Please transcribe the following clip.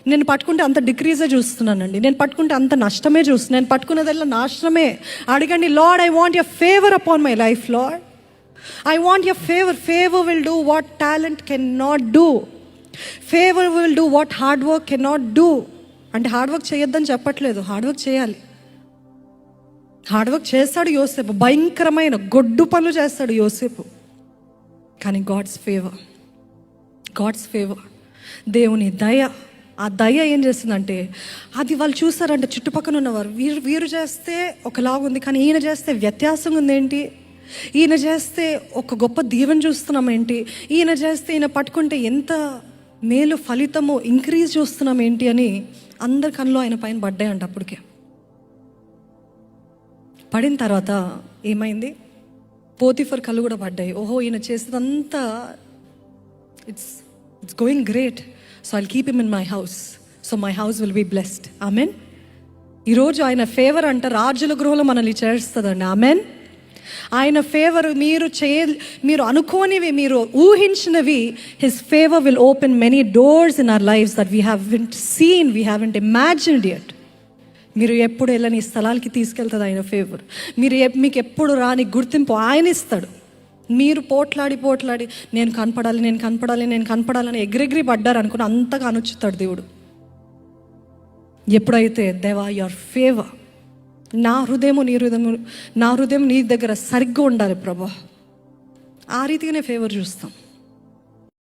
నేను పట్టుకుంటే అంత డిక్రీజే చూస్తున్నానండి, నేను పట్టుకుంటే అంత నష్టమే చూస్తున్నాను, నేను పట్టుకున్నదల్లా నాశనమే. అడగండి, lord I want your favour upon my life lord, I want your favour. Favour will do what talent can not do. Favour will do what hard work can not do. అంటే హార్డ్ వర్క్ చేయొద్దని చెప్పట్లేదు, hard work చేయాలి. Hard work చేస్తాడు యోసేపు, భయంకరమైన గొడ్డు పనులు చేస్తాడు యోసేపు. కానీ గాడ్స్ ఫేవర్, దేవుని దయ, ఆ దయ ఏం చేస్తుందంటే, అది వాళ్ళు చూస్తారంటే చుట్టుపక్కల ఉన్నవారు, వీరు చేస్తే ఒకలాగుంది, కానీ ఈయన చేస్తే వ్యత్యాసం ఉందేంటి, ఈయన చేస్తే ఒక గొప్ప దీవెన చూస్తున్నాం ఏంటి, ఈయన చేస్తే, ఈయన పట్టుకుంటే ఎంత మేలు ఫలితము ఇంక్రీజ్ చూస్తున్నాం ఏంటి అని అందరి కళ్ళు ఆయన పైన పడ్డాయంట. అప్పటికే పడిన తర్వాత ఏమైంది, పోతిఫర్ కళ్ళు కూడా పడ్డాయి. ఓహో, ఈయన చేసేదంతా it's going great, so I'll keep him in my house, so my house will be blessed. Amen. ఈరోజు ఆయన ఫేవర్ అంట రాజుల గృహంలో మనల్ని చేస్తుందండి. ఆమెన్. ఆయన ఫేవర్ మీరు అనుకోనివి, మీరు ఊహించినవి, his favour will open many doors in our lives that we haven't seen, we haven't imagined yet. మీరు ఎప్పుడు వెళ్ళని స్థలాలకి తీసుకెళ్తుంది ఆయన ఫేవర్. మీకు ఎప్పుడు రాని గుర్తింపు ఆయన ఇస్తాడు. మీరు పోట్లాడి నేను కనపడాలని ఎగిరెగిరి పడ్డారు అనుకుని అంతగా అనుచుతాడు దేవుడు. ఎప్పుడైతే దేవా యువర్ ఫేవర్, నా హృదయం నీ దగ్గర సరిగ్గా ఉండాలి ప్రభా, ఆ రీతిగానే ఫేవర్ చూస్తాం.